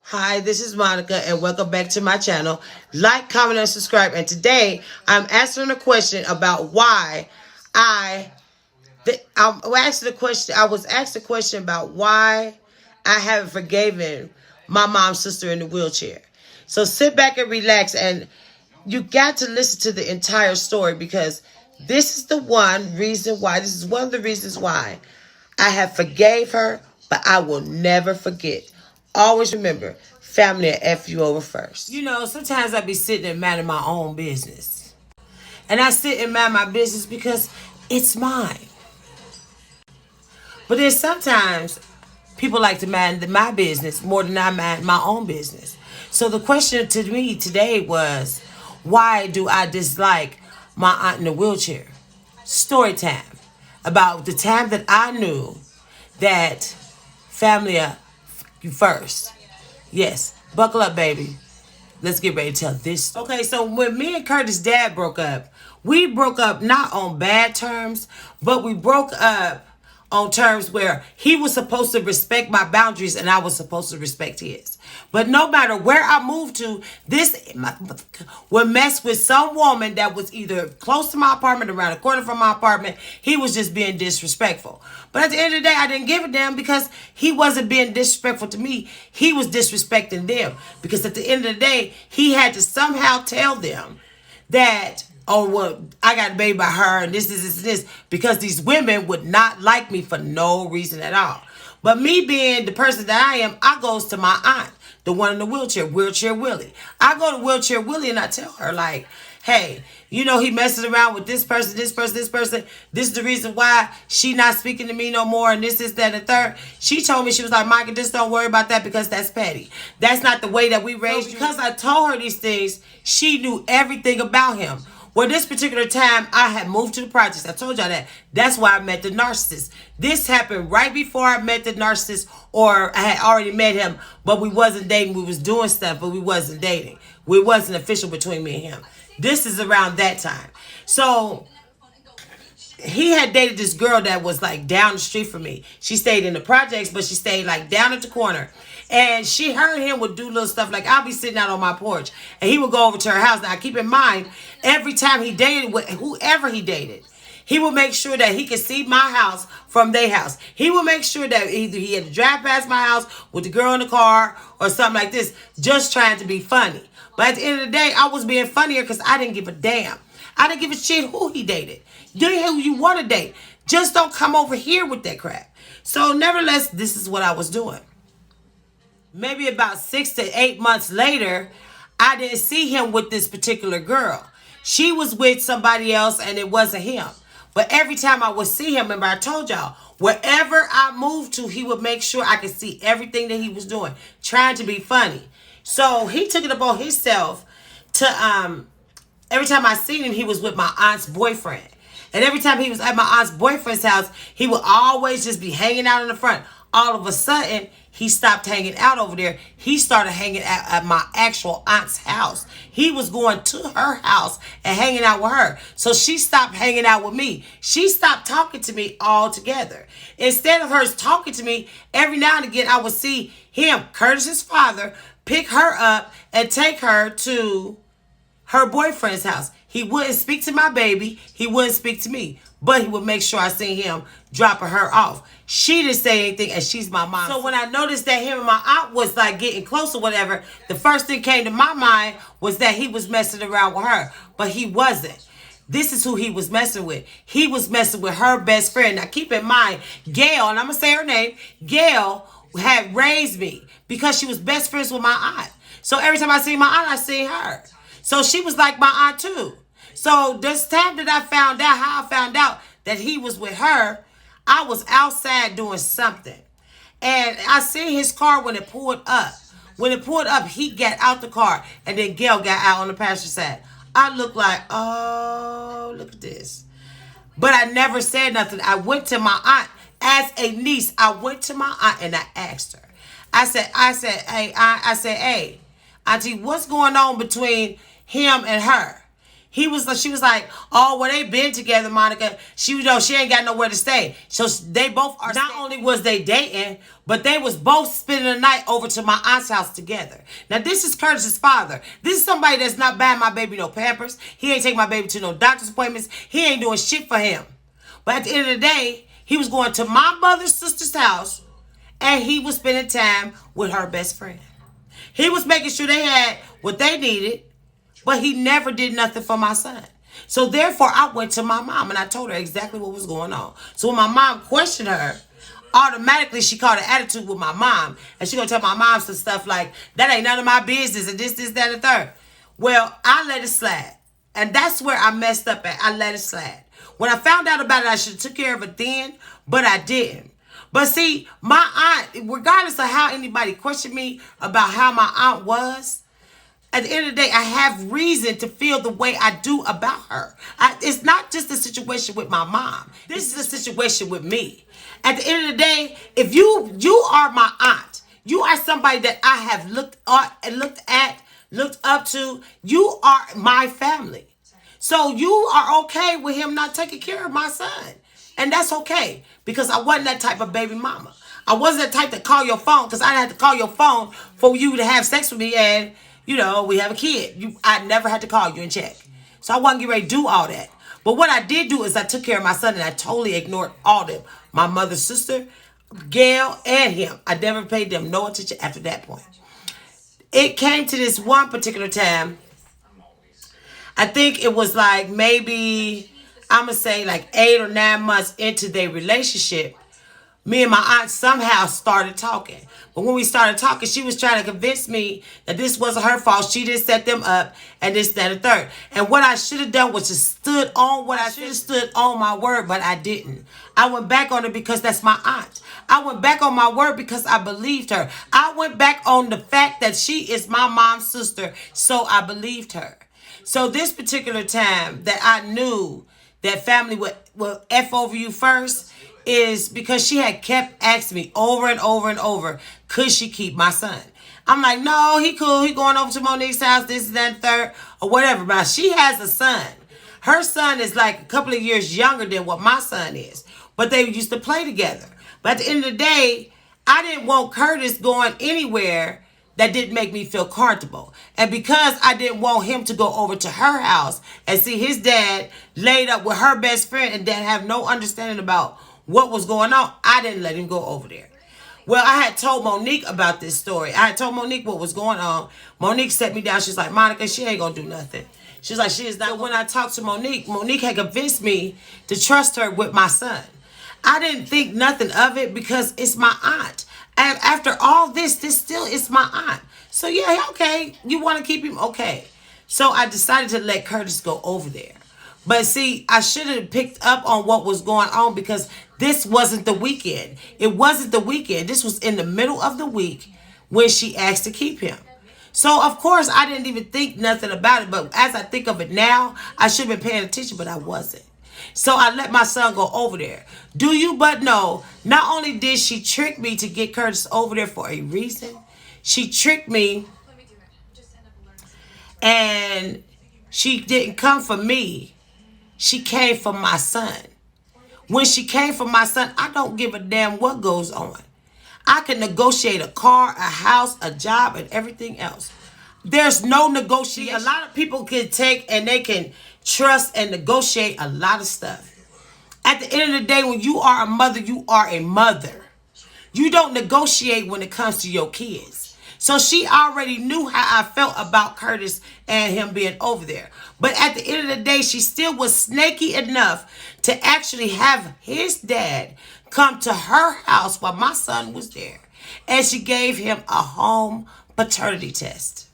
Hi, this is Monica, and welcome back to my channel. Like, comment, and subscribe. And today, I'm answering a question about why I was asked a question about why I haven't forgiven my mom's sister in the wheelchair. So sit back and relax, and you got to listen to the entire story because this is one of the reasons why I have forgave her, but I will never forget. Always remember, family will F you over first. You know, sometimes I be sitting and minding my own business. And I sit and mind my business because it's mine. But then sometimes people like to mind my business more than I mind my own business. So the question to me today was, why do I dislike my aunt in the wheelchair? Story time. About the time that I knew that family first. Yes, buckle up, baby. Let's get ready to tell this. Okay, so when me and Curtis' dad broke up, we broke up not on bad terms, but we broke up on terms where he was supposed to respect my boundaries and I was supposed to respect his. But no matter where I moved to, this would mess with some woman that was either close to my apartment, around the corner from my apartment. He was just being disrespectful. But at the end of the day, I didn't give a damn because he wasn't being disrespectful to me. He was disrespecting them. Because at the end of the day, he had to somehow tell them that, oh, well, I got a baby by her and this, because these women would not like me for no reason at all. But me being the person that I am, I goes to my aunt, the one in the wheelchair Willie. I go to Wheelchair Willie and I tell her, like, hey, you know, he messes around with this person. This is the reason why she not speaking to me no more. And this, that, and the third. She told me, she was like, Micah, just don't worry about that because that's petty. That's not the way that we raised you. Because I told her these things, she knew everything about him. Well, this particular time, I had moved to the projects. I told y'all that. That's why I met the narcissist. This happened right before I met the narcissist, or I had already met him, but we wasn't dating. We was doing stuff, but we wasn't dating. It wasn't official between me and him. This is around that time. So he had dated this girl that was like down the street from me. She stayed in the projects, but she stayed like down at the corner. And her and him would do little stuff like I'll be sitting out on my porch and he would go over to her house. Now keep in mind, every time he dated with whoever he dated, he would make sure that he could see my house from their house. He would make sure that either he had to drive past my house with the girl in the car or something like this, just trying to be funny. But at the end of the day, I was being funnier because I didn't give a damn. I didn't give a shit who he dated. Date who you want to date. Just don't come over here with that crap. So nevertheless, this is what I was doing. Maybe about 6 to 8 months later, I didn't see him with this particular girl. She was with somebody else and it wasn't him. But every time I would see him, remember I told y'all, wherever I moved to, he would make sure I could see everything that he was doing, trying to be funny. So he took it upon himself to, every time I seen him, he was with my aunt's boyfriend. And every time he was at my aunt's boyfriend's house, he would always just be hanging out in the front. All of a sudden, he stopped hanging out over there. He started hanging out at my actual aunt's house. He was going to her house and hanging out with her. So she stopped hanging out with me. She stopped talking to me altogether. Instead of her talking to me, every now and again, I would see him, Curtis's father, pick her up and take her to her boyfriend's house. He wouldn't speak to my baby. He wouldn't speak to me. But he would make sure I seen him dropping her off. She didn't say anything, and she's my mom. So when I noticed that him and my aunt was like getting close or whatever, the first thing came to my mind was that he was messing around with her. But he wasn't. This is who he was messing with. He was messing with her best friend. Now keep in mind, Gail, and I'm going to say her name, Gail had raised me because she was best friends with my aunt. So every time I see my aunt, I see her. So she was like my aunt too. So this time that how I found out that he was with her, I was outside doing something. And I seen his car when it pulled up. When it pulled up, he got out the car. And then Gail got out on the passenger side. I looked like, oh, look at this. But I never said nothing. I went to my aunt. As a niece, I went to my aunt and I asked her. I said, hey, auntie, what's going on between him and her? She was like, oh, well, they been together, Monica. She ain't got nowhere to stay. So they both are. Not only was they dating, but they was both spending the night over to my aunt's house together. Now, this is Curtis's father. This is somebody that's not buying my baby no Pampers. He ain't taking my baby to no doctor's appointments. He ain't doing shit for him. But at the end of the day, he was going to my mother's sister's house, and he was spending time with her best friend. He was making sure they had what they needed, but he never did nothing for my son. So therefore, I went to my mom and I told her exactly what was going on. So when my mom questioned her, automatically she caught an attitude with my mom. And she gonna tell my mom some stuff like, that ain't none of my business and this, that, and the third. Well, I let it slide. And that's where I messed up at. I let it slide. When I found out about it, I should have took care of it then, but I didn't. But see, my aunt, regardless of how anybody questioned me about how my aunt was, at the end of the day, I have reason to feel the way I do about her. It's not just a situation with my mom. This is a situation with me. At the end of the day, if you are my aunt, you are somebody that I have looked up to. You are my family. So you are okay with him not taking care of my son. And that's okay, because I wasn't that type of baby mama. I wasn't that type to call your phone, because I had to call your phone for you to have sex with me and, we have a kid. I never had to call you and check. So I wasn't getting ready to do all that. But what I did do is I took care of my son, and I totally ignored all of them. My mother's sister, Gail, and him. I never paid them no attention after that point. It came to this one particular time. I think it was like maybe, I'm going to say like 8 or 9 months into their relationship. Me and my aunt somehow started talking. But when we started talking, she was trying to convince me that this wasn't her fault. She didn't set them up and this, that, and the third. And what I should have done was just stood on what I should have stood on my word, but I didn't. I went back on it because that's my aunt. I went back on my word because I believed her. I went back on the fact that she is my mom's sister, so I believed her. So this particular time that I knew that family would F over you first is because she had kept asking me over and over and over, could she keep my son? I'm like, no, he cool. He going over to Monique's house, this, that, and third, or whatever. But she has a son. Her son is like a couple of years younger than what my son is. But they used to play together. But at the end of the day, I didn't want Curtis going anywhere that didn't make me feel comfortable. And because I didn't want him to go over to her house and see his dad laid up with her best friend and dad have no understanding about what was going on, I didn't let him go over there. Well, I had told Monique about this story. I had told Monique what was going on. Monique set me down. She's like, Monica, she ain't going to do nothing. She's like, she is not. So when I talked to Monique, Monique had convinced me to trust her with my son. I didn't think nothing of it because it's my aunt. And after all this still is my aunt. So yeah, okay, you want to keep him? Okay. So I decided to let Curtis go over there. But see, I should have picked up on what was going on because this wasn't the weekend. It wasn't the weekend. This was in the middle of the week when she asked to keep him. So, of course, I didn't even think nothing about it. But as I think of it now, I should have been paying attention, but I wasn't. So I let my son go over there. Do you but know, not only did she trick me to get Curtis over there for a reason, she tricked me and she didn't come for me. She came for my son. When she came for my son, I don't give a damn what goes on. I can negotiate a car, a house, a job, and everything else. There's no negotiation. A lot of people can take and they can trust and negotiate a lot of stuff. At the end of the day, when you are a mother, you are a mother. You don't negotiate when it comes to your kids. So she already knew how I felt about Curtis and him being over there. But at the end of the day, she still was snaky enough to actually have his dad come to her house while my son was there. And she gave him a home paternity test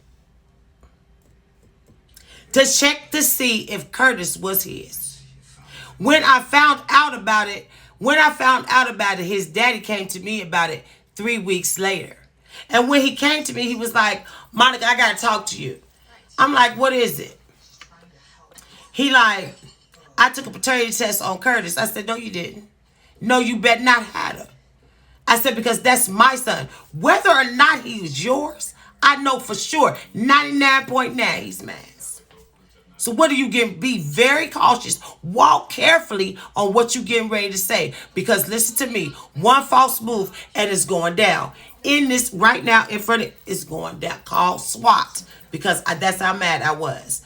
to check to see if Curtis was his. When I found out about it, his daddy came to me about it 3 weeks later. And when he came to me, he was like, Monica, I got to talk to you. I'm like, what is it? He like, I took a paternity test on Curtis. I said, no, you didn't. No, you bet not had her. I said, because that's my son. Whether or not he was yours, I know for sure, 99.9 he's mine. So what are you getting? Be very cautious. Walk carefully on what you're getting ready to say. Because listen to me, one false move and it's going down. In this right now in front of it's going down. Call SWAT. Because that's how mad I was.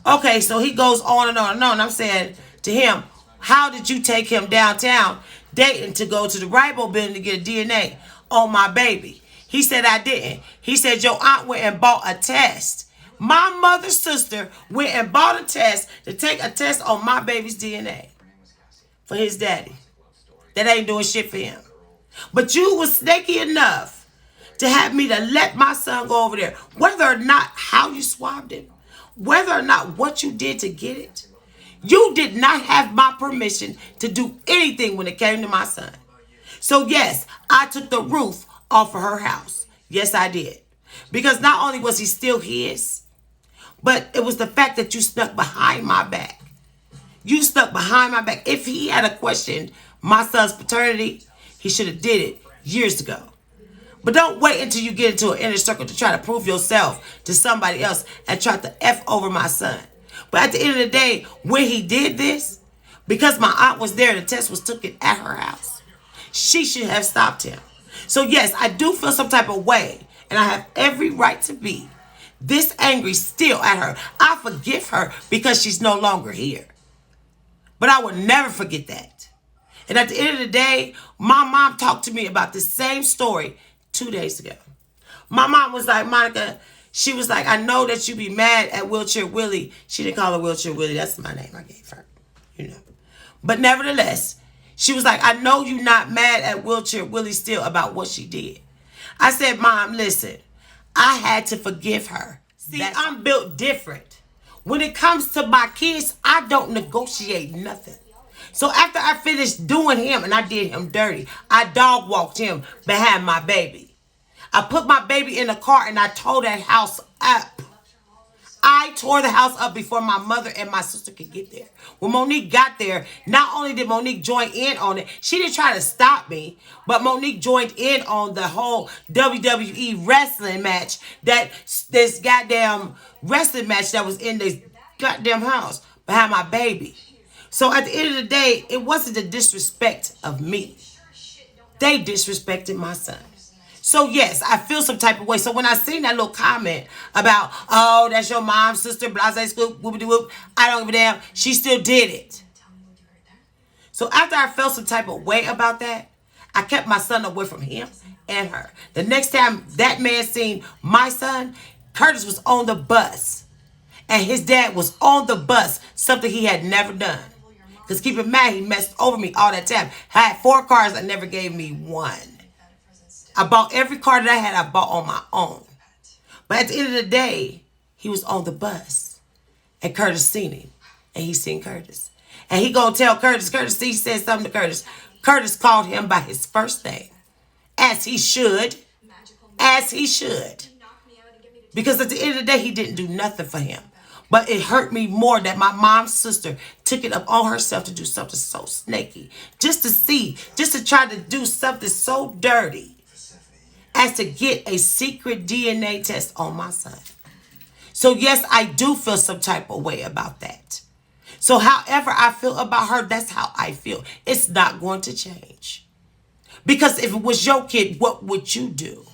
Okay, so he goes on and on and on. I'm saying to him, how did you take him downtown Dayton to go to the Ribo building to get a DNA on my baby? He said I didn't. He said your aunt went and bought a test. My mother's sister went and bought a test to take a test on my baby's DNA for his daddy. That ain't doing shit for him. But you was snaky enough to have me to let my son go over there. Whether or not how you swabbed him, whether or not what you did to get it, you did not have my permission to do anything when it came to my son. So yes, I took the roof off of her house. Yes, I did. Because not only was he still his, but it was the fact that you stuck behind my back. You stuck behind my back. If he had a question my son's paternity, he should have did it years ago. But don't wait until you get into an inner circle to try to prove yourself to somebody else and try to F over my son. But at the end of the day, when he did this, because my aunt was there and the test was taken at her house, she should have stopped him. So yes, I do feel some type of way, and I have every right to be this angry still at her. I forgive her because she's no longer here. But I will never forget that. And at the end of the day, my mom talked to me about the same story 2 days ago. My mom was like, Monica, she was like, I know that you be mad at Wheelchair Willie. She didn't call her Wheelchair Willie. That's my name I gave her, you know. But nevertheless, she was like, I know you're not mad at Wheelchair Willie still about what she did. I said, Mom, listen, I had to forgive her. See, I'm built different. When it comes to my kids, I don't negotiate nothing. So after I finished doing him, and I did him dirty, I dog walked him behind my baby. I put my baby in the car and I tore that house up. I tore the house up before my mother and my sister could get there. When Monique got there, not only did Monique join in on it, she didn't try to stop me, but Monique joined in on the whole WWE wrestling match, this goddamn wrestling match that was in this goddamn house behind my baby. So at the end of the day, it wasn't the disrespect of me. They disrespected my son. So yes, I feel some type of way. So when I seen that little comment about, oh, that's your mom's sister, blase scoop, whoopity whoop, I don't give a damn. She still did it. So after I felt some type of way about that, I kept my son away from him and her. The next time that man seen my son, Curtis was on the bus. And his dad was on the bus, something he had never done. Because keep in mind, he messed over me all that time. I had 4 cars, I never gave me one. I bought every car that I had, I bought on my own. But at the end of the day, he was on the bus. And Curtis seen him. And he seen Curtis. And he gonna tell Curtis, he said something to Curtis. Curtis called him by his first name. As he should. As he should. Because at the end of the day, he didn't do nothing for him. But it hurt me more that my mom's sister took it up on herself to do something so snaky. Just to try to do something so dirty as to get a secret DNA test on my son. So yes, I do feel some type of way about that. So however I feel about her, that's how I feel. It's not going to change. Because if it was your kid, what would you do?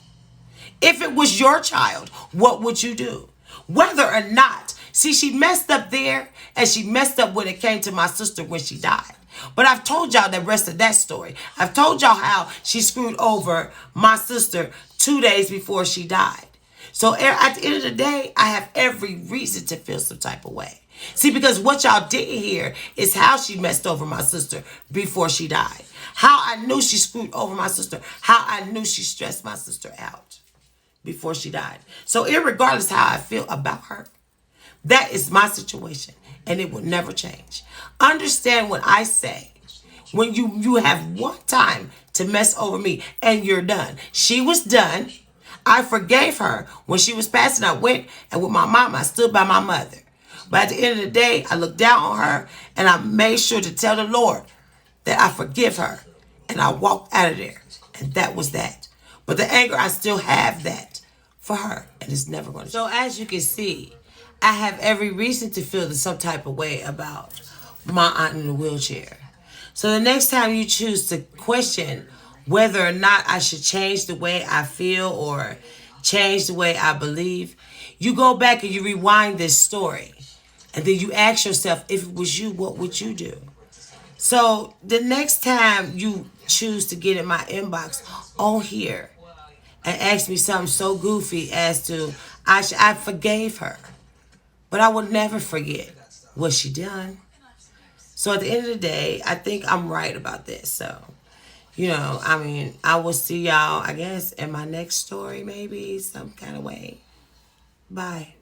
If it was your child, what would you do? Whether or not, see, she messed up there and she messed up when it came to my sister when she died. But I've told y'all the rest of that story. I've told y'all how she screwed over my sister 2 days before she died. So at the end of the day, I have every reason to feel some type of way. See, because what y'all didn't hear is how she messed over my sister before she died. How I knew she screwed over my sister. How I knew she stressed my sister out before she died. So irregardless how I feel about her, that is my situation, and it will never change. Understand what I say. When you have one time to mess over me, and you're done. She was done. I forgave her. When she was passing, I went, and with my mom, I stood by my mother. But at the end of the day, I looked down on her, and I made sure to tell the Lord that I forgive her. And I walked out of there, and that was that. But the anger, I still have that for her, and it's never going to change. So as you can see, I have every reason to feel some type of way about my aunt in the wheelchair. So the next time you choose to question whether or not I should change the way I feel or change the way I believe, you go back and you rewind this story. And then you ask yourself, if it was you, what would you do? So the next time you choose to get in my inbox on here and ask me something so goofy as to I forgave her, but I would never forget what she done. So at the end of the day, I think I'm right about this. So, I mean, I will see y'all, I guess, in my next story, maybe some kind of way. Bye.